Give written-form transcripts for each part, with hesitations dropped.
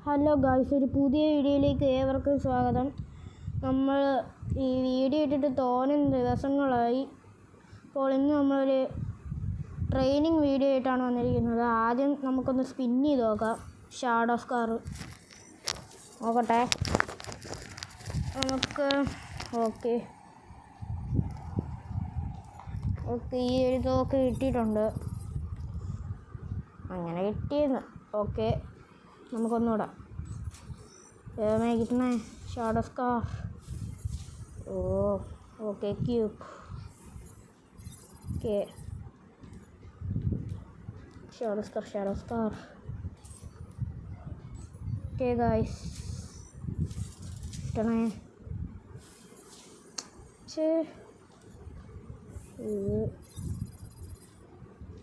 Hello guys, ഒരു പുതിയ വീഡിയോയിലേക്ക് ഏവർക്കും സ്വാഗതം. നമ്മൾ ഈ വീഡിയോ ഇട്ടിട്ട് തോന്നും ദിവസങ്ങളായി. അപ്പോൾ ഇന്ന് നമ്മളൊരു ട്രെയിനിങ് വീഡിയോ ആയിട്ടാണ് വന്നിരിക്കുന്നത്. ആദ്യം നമുക്കൊന്ന് സ്പിൻ ചെയ്ത് നോക്കാം. ഷാഡോ സ്കാർ നോക്കട്ടെ നമുക്ക്. ഓക്കെ, ഈ ഒരു തോക്ക് കിട്ടിയിട്ടുണ്ട്. അങ്ങനെ കിട്ടിയെന്ന്. ഓക്കെ, നമുക്കൊന്നുകൂടെ കിട്ടണേ. Shadow scar. Okay, cube. Okay, shadow scar. Okay guys, കിട്ടണേ.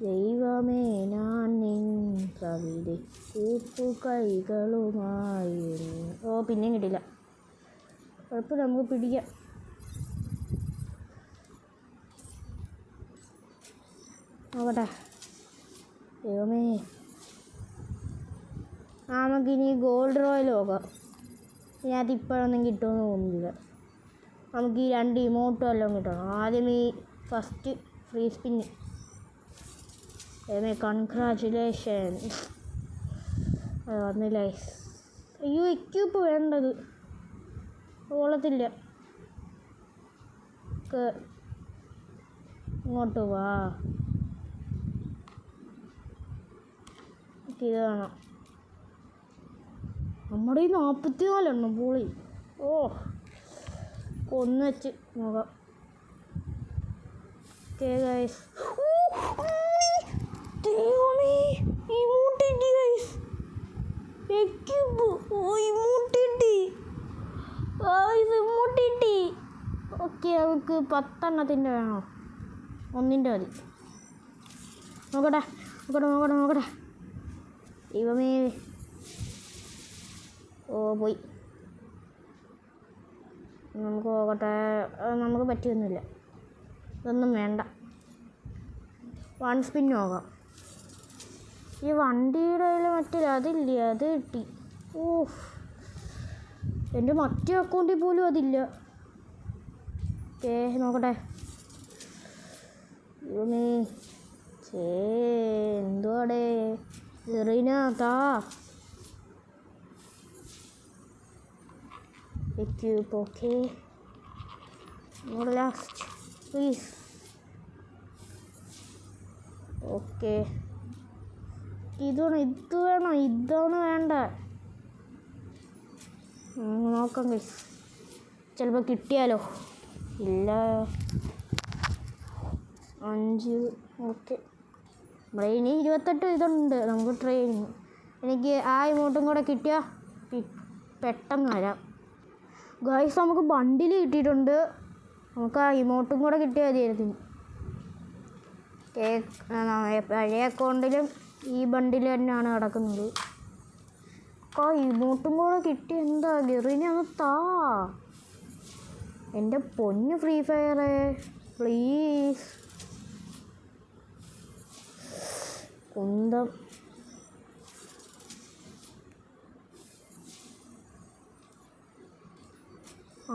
ദൈവമേ, ഞാൻ നിൻ കവിത കൈകളുമായി. പിന്നെയും കിട്ടില്ല. കുഴപ്പമില്ല, നമുക്ക് പിടിക്കാം. നോക്കട്ടെ. ദൈവമേ, നമുക്കിനി ഗോൾഡ് റോയൽ നോക്കാം. ഇതിനകത്ത് ഇപ്പോഴൊന്നും കിട്ടുമെന്ന് തോന്നുന്നില്ല. നമുക്ക് ഈ 2 ഇമോട്ടും എല്ലാം കിട്ടണം. ആദ്യം ഈ ഫസ്റ്റ് ഫ്രീ സ്പിന്ന്. കൺഗ്രാജുലേഷൻ. അത് വന്നില്ല. അയ്യോ, എക്യൂപ്പ് വേണ്ടത് ഓളത്തില്ല. ഇങ്ങോട്ട് വാ. ഇത് വേണം. നമ്മുടെ ഈ 44 പോളി. ഒന്ന് വെച്ച് നോക്കാം. ഓക്കെ ഗൈസ്, ഓക്കെ, അവർക്ക് 10 എണ്ണത്തിൻ്റെ വേണോ? 1ൻ്റെ മതി. നോക്കട്ടെ. ദൈവമേ, പോയി. നമുക്ക് നോക്കട്ടെ. നമുക്ക് പറ്റിയൊന്നുമില്ല. ഇതൊന്നും വേണ്ട. 1 സ്പിൻ നോക്കാം. ഈ വണ്ടിയുടെ മറ്റേ അതില്ല, അത് കിട്ടി. എൻ്റെ മറ്റേ അക്കൗണ്ടിൽ പോലും അതില്ല. ഓക്കെ, നോക്കട്ടെ. എന്തുവാടേ എറിനാത്താ. Okay, last please. ഓക്കെ, ഇതാണ് വേണ്ട. നോക്കാം ഗൈസ്, ചിലപ്പോൾ കിട്ടിയാലോ. ഇല്ല, 5. ഓക്കെ, നമ്മുടെ ഇനി 28 ഇതുണ്ട് നമുക്ക് ട്രെയിനിങ്. എനിക്ക് ആ ഇമോട്ടും കൂടെ കിട്ടിയാൽ പെട്ടെന്ന് വരാം ഗൈസ്. നമുക്ക് ബണ്ടിൽ കിട്ടിയിട്ടുണ്ട്. നമുക്ക് ആ ഇമോട്ടും കൂടെ കിട്ടിയാൽ മതിയായിരുന്നു. പഴയ അക്കൗണ്ടിലും ഈ ബണ്ടിൽ തന്നെയാണ് കിടക്കുന്നത്. ഇമോട്ടും കൂടെ കിട്ടി. എന്താ ഗെറിനെ ഒന്ന് താ. എൻ്റെ പൊന്ന് ഫ്രീ ഫയറേ, പ്ലീസ്. കുന്തം.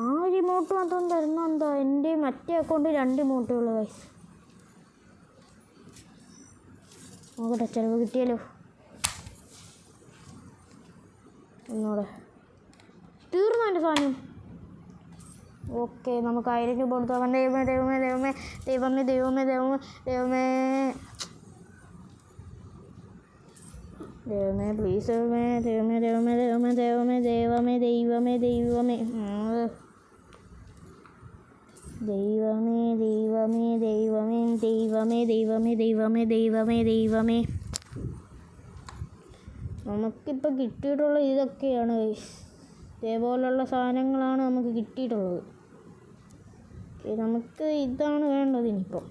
ആ ഒരു ഇമോട്ട് മാത്രം തരുന്ന എന്താ? എൻ്റെ മറ്റേ അക്കൗണ്ടിൽ 2 ഇമോട്ടുകൾ ഗൈസ്. നോക്കട്ടെ, ചിലവ് കിട്ടിയാലോ. ഒന്നുകൂടെ. തീർന്നു എൻ്റെ സാധനം. ഓക്കെ, നമുക്ക് 1000 രൂപ കൊടുത്തു. ദൈവമേ പ്ലീസ്. ദൈവമേ. നമുക്കിപ്പോൾ കിട്ടിയിട്ടുള്ള ഇതൊക്കെയാണ്. ഇതേപോലുള്ള സാധനങ്ങളാണ് നമുക്ക് കിട്ടിയിട്ടുള്ളത്. നമുക്ക് ഇതാണ് വേണ്ടത്. ഇനിയിപ്പോൾ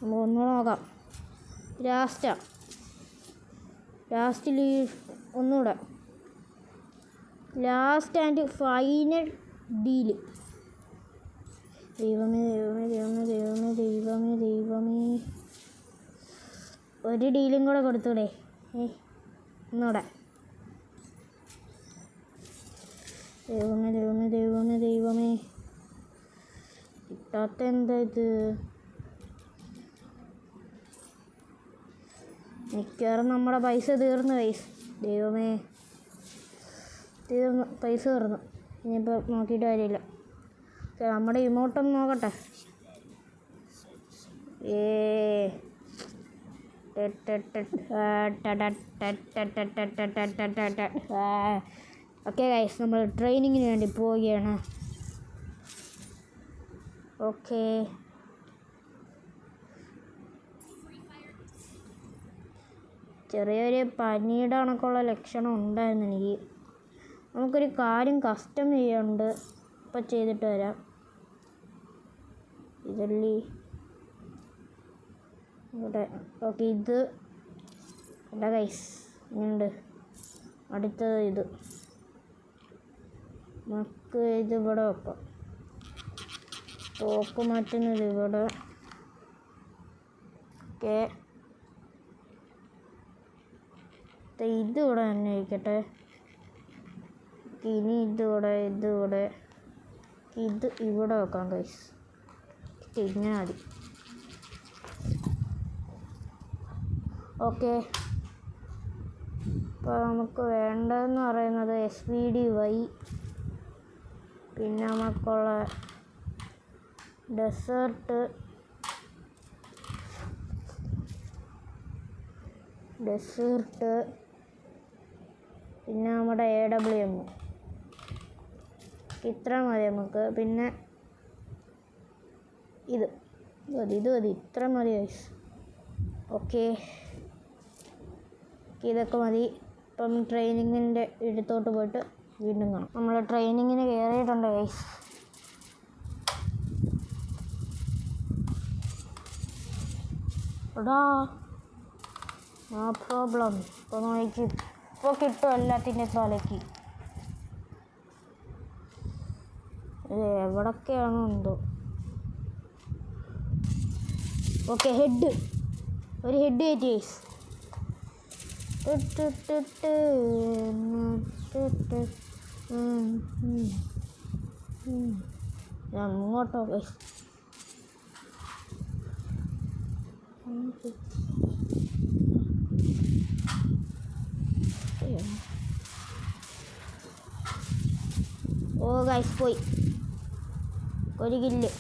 നമുക്ക് ഒന്നുകൂടെ നോക്കാം. ലാസ്റ്റിൽ ഒന്നുകൂടെ. Last and final deal. ദൈവമേ. ഒരു ഡീലും കൂടെ കൊടുത്തൂടെ? ഒന്നുകൂടെ. ദൈവമേ ദൈവമേ ദൈവമേ ദൈവമേ, കിട്ടാത്ത എന്താ ഇത്? മിക്കവാറും നമ്മുടെ പൈസ തീർന്നു ഗൈസ്. ദൈവമേ, തീർന്നു, പൈസ തീർന്നു. ഇനിയിപ്പോൾ നോക്കിയിട്ട് കാര്യമില്ല. നമ്മുടെ ഇമോട്ടൊന്ന് നോക്കട്ടെ. ഓക്കെ ഗൈസ്, നമ്മൾ ട്രെയിനിങ്ങിന് വേണ്ടി പോവുകയാണ്. ഓക്കെ, ചെറിയൊരു പനിയുടെ കണക്കുള്ള ലക്ഷണം ഉണ്ടായിരുന്നു എനിക്ക്. നമുക്കൊരു കാര്യം കസ്റ്റം ചെയ്യാനുണ്ട്, ഇപ്പം ചെയ്തിട്ട് വരാം. ഇതല്ലേ ഇവിടെ. ഓക്കെ, ഇത് അല്ല ഗൈസ്, ഇങ്ങനുണ്ട്. അടുത്തത് ഇത് നമുക്ക് ഇത് ഇവിടെ വെക്കാം. തോക്ക് മാറ്റുന്നത് ഇവിടെ. ഓക്കെ, ഇത് ഇവിടെ തന്നെ ഇരിക്കട്ടെ. ഇനി ഇതിവിടെ ഇത് ഇവിടെ വെക്കാം ഗൈസ്. ഇങ്ങനെ മതി. ഓക്കെ, ഇപ്പോൾ നമുക്ക് വേണ്ടതെന്ന് പറയുന്നത് SVDY, പിന്നെ നമുക്കുള്ള ഡെസേർട്ട്, പിന്നെ നമ്മുടെ AWM, ഇത്ര മതി നമുക്ക്. പിന്നെ ഇത് മതി, ഇത്ര മതി ഗൈസ്. ഓക്കെ, ഇതൊക്കെ മതി. ഇപ്പം ട്രെയിനിങ്ങിൻ്റെ ഇടത്തോട്ട് പോയിട്ട് വീണ്ടും കാണാം. നമ്മൾ ട്രെയിനിങ്ങിന് കയറിയിട്ടുണ്ട് ഗൈസ്. എടാ, നോ പ്രോബ്ലം. ഇപ്പോൾ നോക്കി, ഇപ്പോൾ കിട്ടും എല്ലാത്തിൻ്റെ തലയ്ക്ക്. ഇത് എവിടൊക്കെയാണോ എന്തോ. ഓക്കെ, ഒരു ഹെഡ് കയറ്റി ഗൈസ്. അങ്ങോട്ടോ ഗൈസ്. ഓ ഗൈസ്, പോയി ഒരു കില്ല്.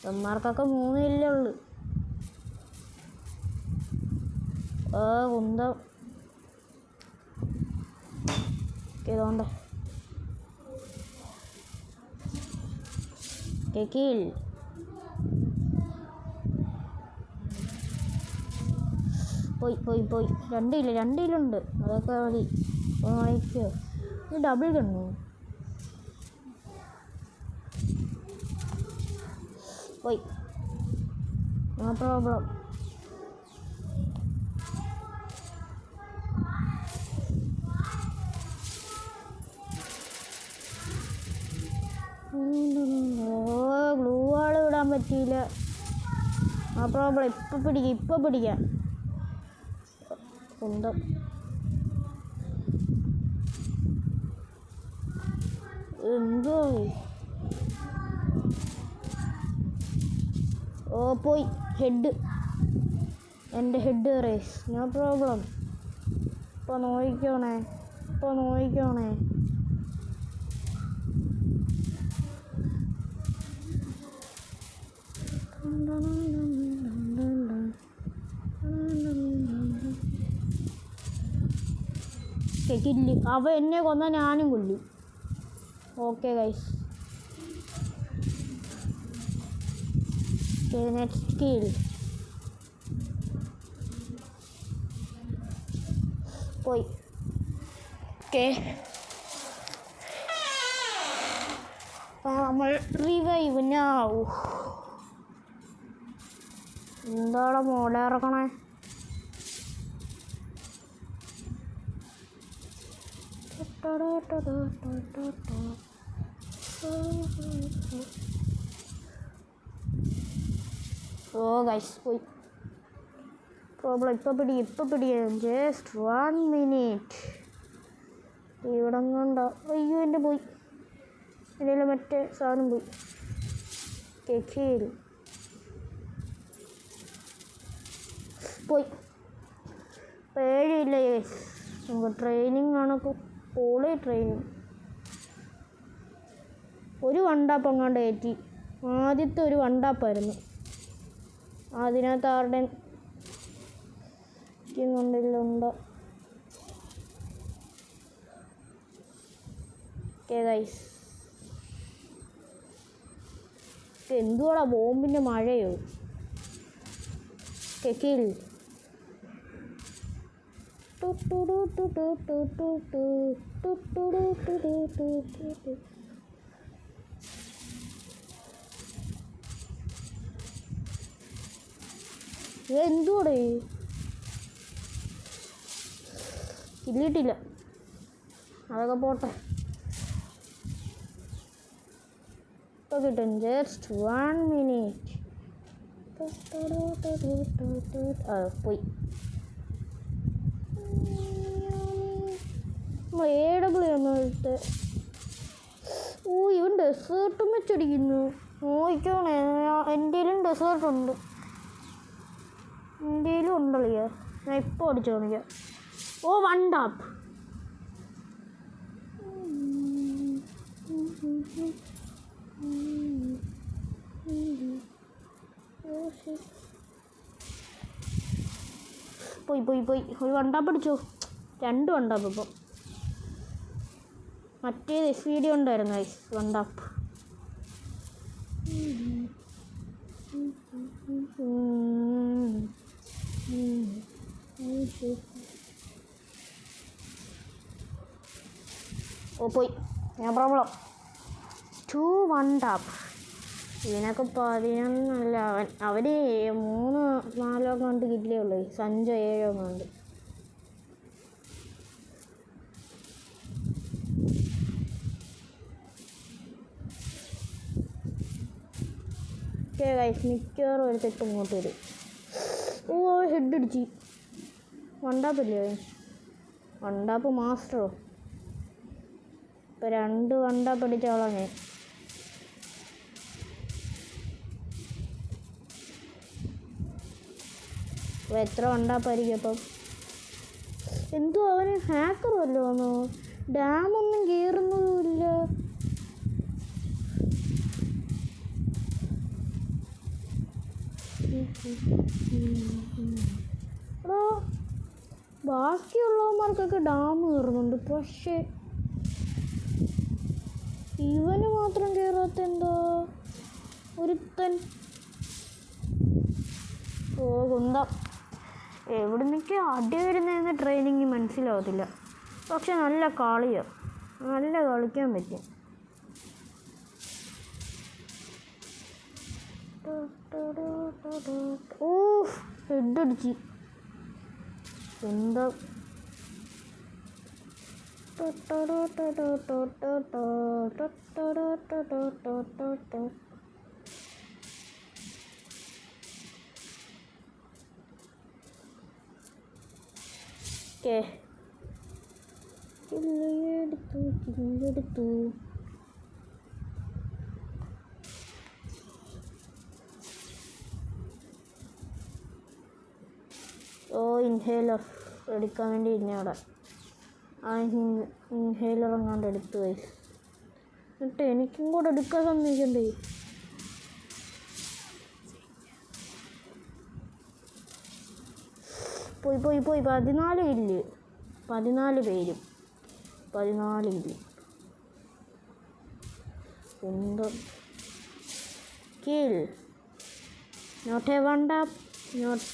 ഇവന്മാർക്കൊക്കെ 3 കില്ലേ ഉള്ളു. കുന്തം ഇതുകൊണ്ട് കിൽ. പോയി 2 കില്ലുണ്ട്. അതൊക്കെ മതി. വായിക്കോ, ഇത് ഡബിൾ കണ്ണു. പോയി, നോ പ്രോബ്ലം. ഗ്ലൂ വാൾ വിടാൻ പറ്റിയില്ല. No problem. ഇപ്പം പിടിക്കാം. കുന്തം എന്തോ. പോയി ഹെഡ്. എൻ്റെ ഹെഡ് റേസ്. No problem. ഇപ്പോൾ നോക്കിക്കോണേ. കില്ല്. അവ എന്നെ കൊന്നാൽ ഞാനും കൊല്ലും. Okay guys, next kill. പോയി. ഓക്കെ, നമ്മൾ റിവൈവ് നൗ. എന്താണ് മോഡ ഇറക്കണേ? ഓ ഗൈസ്, പോയി. പ്രോബ്ലം. ഇപ്പം പിടിക്കാം. Just 1 minute. ഇവിടെ കണ്ട. അയ്യോ എൻ്റെ പോയി. എൻ്റെ മറ്റേ സാധനം പോയി. കേക്കിൽ പോയി. പേടിയില്ല. നമുക്ക് ട്രെയിനിങ് കണക്ക് പോളി ട്രെയിനിങ്. ഒരു വണ്ടാപ്പ് അങ്ങാണ്ട് കയറ്റി. ആദ്യത്തെ ഒരു വണ്ടാപ്പായിരുന്നു. അതിനകത്ത് ആരുടെയും കൊണ്ടില്ലുണ്ട്. ഓക്കെ ഗൈസ്, എന്തുവാടാ ബോംബിൻ്റെ മഴയോ? കിൽ എന്തുവാടേ? കിട്ടിയിട്ടില്ല. അതൊക്കെ പോട്ടെ. ഇപ്പോൾ കിട്ടും. Just 1 minute. പോയി. AW ഒന്നും എടുത്ത്. ഓ, ഇവൻ ഡെസേർട്ടും വെച്ചടിക്കുന്നു. നോക്കണേ, എൻ്റെയിലും ഡെസേർട്ടുണ്ട്. എൻ്റെയിലും ഉണ്ടല്ലോ. ഞാൻ ഇപ്പോൾ അടിച്ചു കാണിക്കാം. ഓ, വണ്ടാപ്പ്. പോയി. ഒരു വണ്ടാപ്പ് അടിച്ചോ. 2 വണ്ടാപ്പ് ഇപ്പം. മറ്റേത് SVD ഉണ്ടായിരുന്നു വണ്ടാപ്പ്. ഓ, പോയി. ഞാൻ പ്രോബ്ലം 2 വണ്ടാപ്പ്. ഇതിനൊക്കെ 11 അവന് 3-4 കണ്ട് കിട്ടിയേ ഉള്ളൂ. 5-7 കണ്ട്. മിക്കവാറും ഒരു തെറ്റ് ഇങ്ങോട്ട് വരും. ഓ, ഹെഡ് അടിച്ച്. വണ്ടാപ്പല്ലേ വണ്ടാപ്പ് മാസ്റ്ററോ? ഇപ്പം 2 വണ്ടാപ്പ് അടിച്ചോളാം ഞാൻ. അപ്പോൾ എത്ര വണ്ടാപ്പായിരിക്കും അപ്പം? എന്തോ അവന് ഹാക്കർ വല്ലോ വന്നോ? ഡാമൊന്നും കയറുന്നതുമില്ല. എടാ, ബാക്കിയുള്ളവന്മാർക്കൊക്കെ ഡാം കയറുന്നുണ്ട്, പക്ഷേ ഇവന് മാത്രം കയറാത്ത എന്താ? ഒരുത്തൻ. ഓ, കുന്തം. എവിടെ നിന്നൊക്കെ അടി വരുന്നതെന്ന് ട്രെയിനിങ് മനസ്സിലാവത്തില്ല. പക്ഷെ നല്ല കളിയാണ്. നല്ല കളിക്കാൻ പറ്റും. ഓ, ഹെഡ് അടിച്ച്. എന്താ കില്ലെടുത്തു. ഓ, ഇൻഹേലർ എടുക്കാൻ വേണ്ടി ഇരുന്ന അവിടെ. ആ ഇൻഹേലർ എങ്ങാണ്ട് എടുത്തു പോയി. എന്നിട്ട് എനിക്കും കൂടെ എടുക്കാൻ സമ്മതിക്കണ്ടേ? പോയി 14 ഇല്ല. 14 പേരും 14 ഇല്ല. എന്തോ kill. Not a one tap. Not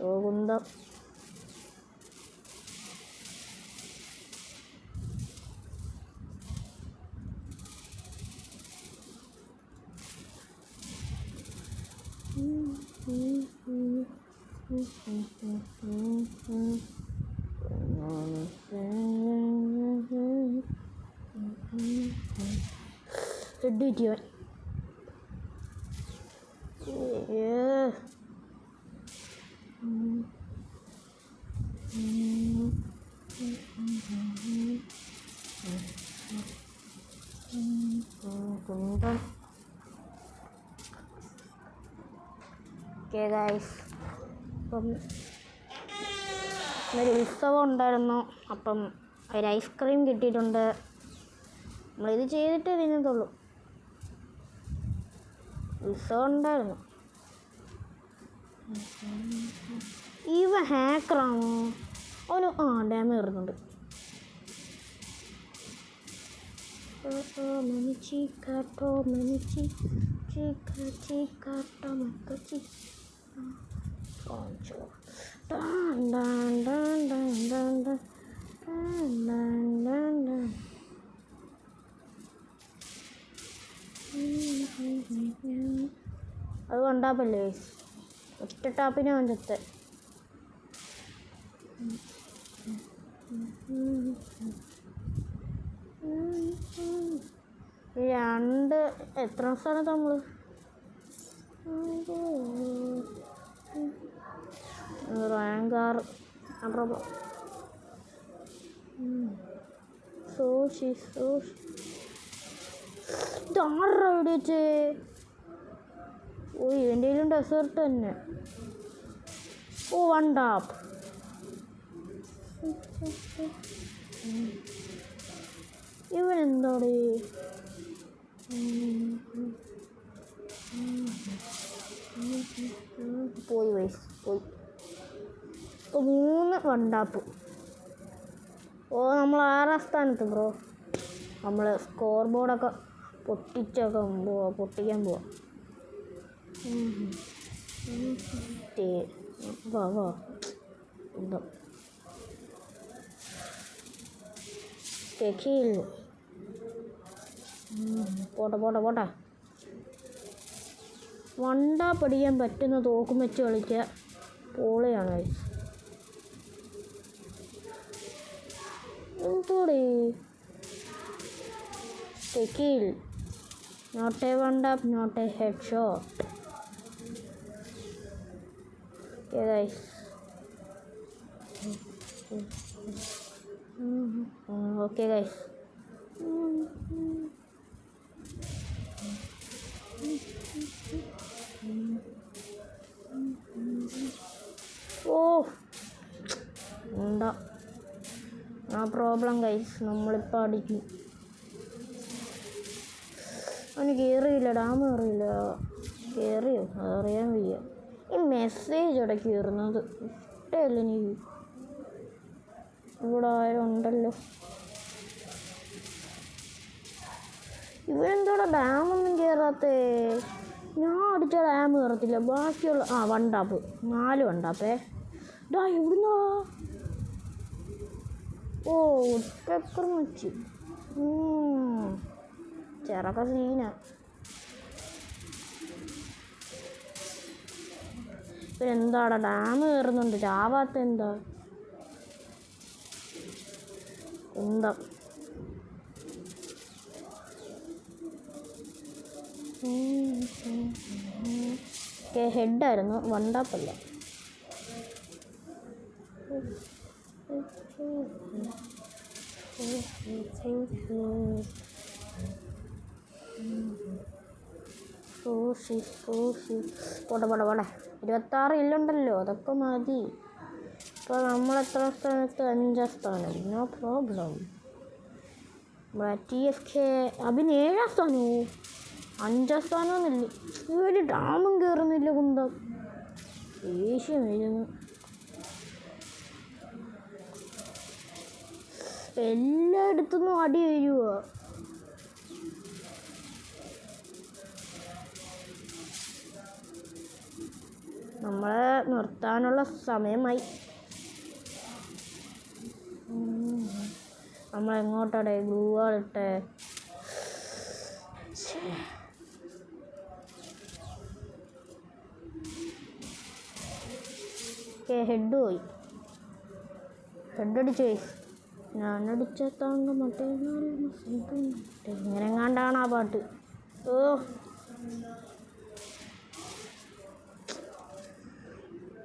ഓ, കുന്തം. ഹെഡ് കിട്ടിയവൻ. കുന്തം. ഓക്കെ ഗൈസ്, അപ്പം ഒരു ഉത്സവം ഉണ്ടായിരുന്നു. അപ്പം ഒരു ഐസ്ക്രീം കിട്ടിയിട്ടുണ്ട്. നമ്മളിത് ചെയ്തിട്ടേ തിന്നത്തുള്ളൂ. ഉത്സവം ഉണ്ടായിരുന്നു. ഇവ ഹാക്കറാണോ? അവന് ഡാമേജ് വരുന്നുണ്ട്. അത് കണ്ടാപ്പല്ലേ ഒറ്റ ടാപ്പിന് വന്നിട്ട്. രണ്ട് എത്ര സ്ഥലത്ത് നമ്മൾ റാങ്കാർ സോഷി ഇതാരുടെ വെച്ച്. ഓ എൻ്റെ കയ്യിലും ഡെസേർട്ട് തന്നെ. ഓ വൺ ടാപ്പ്. ഇവൻ എന്താടേ പോയി വയസ്സ് പോയി. ഇപ്പോൾ 3 വണ്ടാപ്പ്. ഓ നമ്മൾ 6ാം സ്ഥാനത്ത് ബ്രോ. നമ്മൾ സ്കോർ ബോർഡൊക്കെ പൊട്ടിക്കാൻ പോവാ. വാ എന്താ പോട്ടെ വണ്ടാ പഠിക്കാൻ പറ്റുന്ന തോക്കും വെച്ച് കളിക്കുക. പോളയാണ് എന്തോടെ ടെക്കിൽ. Not a one tap, not a head shot. Okay guys, okay guys. ഓ എന്താ പ്രോബ്ലം ഗൈസ്, നമ്മളിപ്പോൾ അടിക്കും. അവന് കയറിയില്ല, ഡാം കയറിയോ അതറിയാൻ വയ്യ. ഈ മെസ്സേജ് ഇടയ്ക്ക് കയറുന്നത് ഇഷ്ടമല്ല എനിക്ക്. ഇവിടെ ഉണ്ടല്ലോ ഇവരെന്തോടെ ഡാമൊന്നും കയറാത്തേ. ഞാൻ അടിച്ച ഡാം കയറത്തില്ല. ബാക്കിയുള്ള വണ്ടാപ്പ് 4 വണ്ടാപ്പേ. ഡാ എവിടുന്നാ? ഓ പെപ്പർ മച്ചി ചെറക്ക സീന. ഇവരെന്താടാ ഡാം കയറുന്നുണ്ട്, ചാവാത്ത എന്താ? ഹെഡായിരുന്നു, വണ്ടാപ്പല്ല. പോട്ടെ 26 ഇല്ലുണ്ടല്ലോ, അതൊക്കെ മതി. ഇപ്പോൾ നമ്മൾ എത്ര സ്ഥാനത്ത്? 5ാം സ്ഥാനം. No problem. TFK അഭിന് 7ാം സ്ഥാനമോ 5ാം സ്ഥാനമൊന്നുമില്ല. ഇവര് ഡാമും കയറുന്നില്ല. കുന്തം ദേഷ്യം വരുന്നു. എല്ലായിടത്തുനിന്നും അടി വരുവോ? നമ്മളെ നിർത്താനുള്ള സമയമായി. നമ്മളെങ്ങോട്ടടെ ഗ്ലൂവാളിട്ടെ? ഹെഡ് പോയി. ഹെഡടിച്ചേ. ഞാനടിച്ച താങ്ക മറ്റേ ഇങ്ങനെങ്ങാണ്ടാണ് ആ പാട്ട്.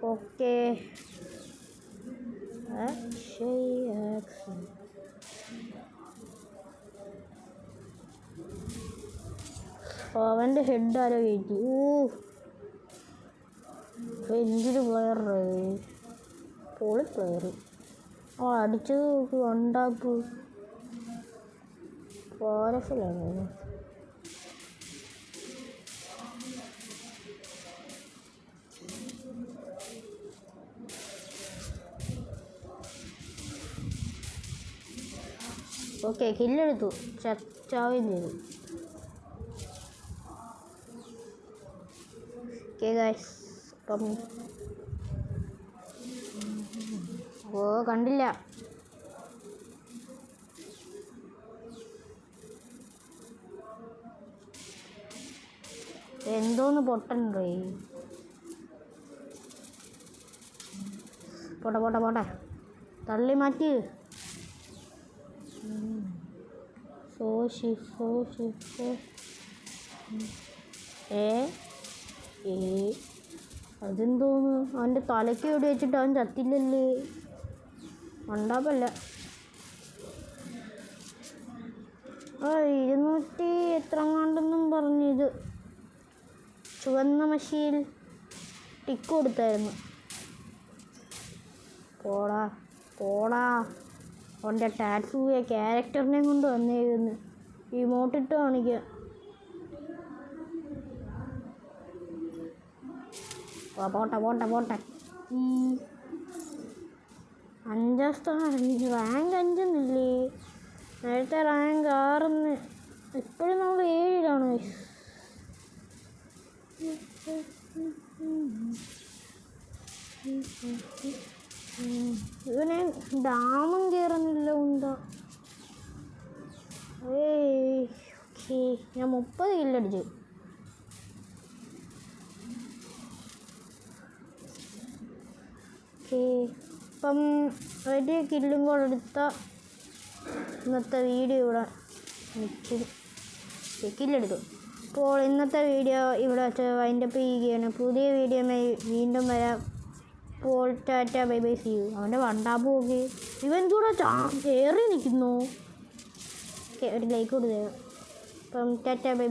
ഓക്കെ. അവൻ്റെ ഹെഡ് ആരോ കയറ്റി. എന്തൊരു പ്ലെയർ, പൊളി പ്ലെയർ. അടിച്ചത് നോക്ക്, ഉണ്ടാക്ക് പവർഫുള്ളാണ്. ഓക്കെ, കില്ലെടുത്തു, ചാവുകയും ചെയ്തു. ഓക്കെ ഗൈസ്, അപ്പം കണ്ടില്ല. എന്തോന്ന് പൊട്ടണ്ടേ. പോട്ടെ തള്ളി മാറ്റി. അതെന്തോന്ന്, അവൻ്റെ തലയ്ക്ക് എവിടെ വെച്ചിട്ട് അവൻ ചത്തില്ലല്ലേ. ഉണ്ടാപ്പല്ല. 200 എത്രങ്ങാണ്ടെന്നും പറഞ്ഞത് ചുവന്ന മഷിയിൽ ടിക്ക് കൊടുത്തായിരുന്നു. പോടാ അവൻ്റെ ടാറ്റൂയെ ക്യാരക്ടറിനെ കൊണ്ട് വന്നേക്കുന്നു. ഇമോട്ടിട്ട് കാണിക്കുക. പോട്ടെ. 5 റാങ്ക് 5 നേരത്തെ റാങ്ക് 6. ഇപ്പോഴും നമ്മൾ 7-ലാണ്. ഇവനെ ഡാമും കയറുന്നില്ല. ഉണ്ടോ? ഞാൻ 30 കില്ലടിച്ചു. ഇപ്പം ഒരു കില്ലും കൂടെ എടുത്ത ഇന്നത്തെ വീഡിയോ ഇവിടെ നിൽക്കും. കില്ലെടുത്തു. അപ്പോൾ ഇന്നത്തെ വീഡിയോ ഇവിടെ വെച്ച് വൈൻഡപ്പ് ചെയ്യുകയാണ്. പുതിയ വീഡിയോയുമായി വീണ്ടും വരാം. അപ്പോൾ tata, bye bye, see you. അവൻ്റെ വണ്ടാപ്പ് നോക്കി, ഇവൻ കൂടെ കയറി നിൽക്കുന്നു. ഒരു ലൈക്ക് കൊടുത്തേ. അപ്പം ടാറ്റ, ബൈ ബൈ.